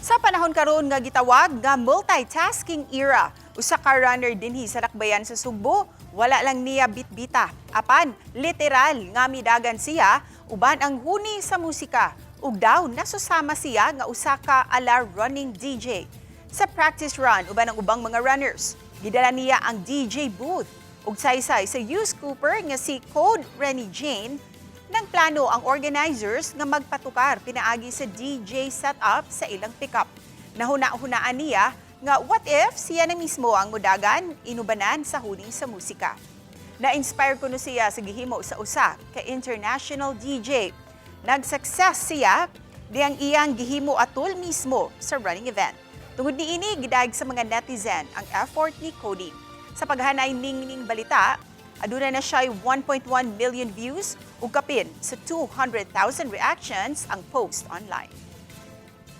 Sa panahon karon nga gitawag nga multitasking era, usa ka runner dinhi sa lakbayan sa Sugbo, wala lang niya bitbita. Apan, literal nga midagan siya uban ang huni sa musika. Ug daw nasusama siya nga usa ka ala running DJ. Sa practice run uban ang ubang mga runners, gidala niya ang DJ booth. Ug saysay sa youth scooper nga si Code Rennie Jane, nang plano ang organizers nga magpatukar pinaagi sa DJ setup sa ilang pickup. Nahuna-hunaan niya nga what if siya na mismo ang mudagan inubanan sa huni sa musika. Na-inspire kuno siya sa gihimo sa usa ka international DJ. Nag-success siya diyang iyang gihimo atul mismo sa running event. Tungod niini gidayeg sa mga netizen ang effort ni Cody. Sa paghanay ning balita, aduna na siya 1.1 million views ug kapin sa 200,000 reactions ang post online.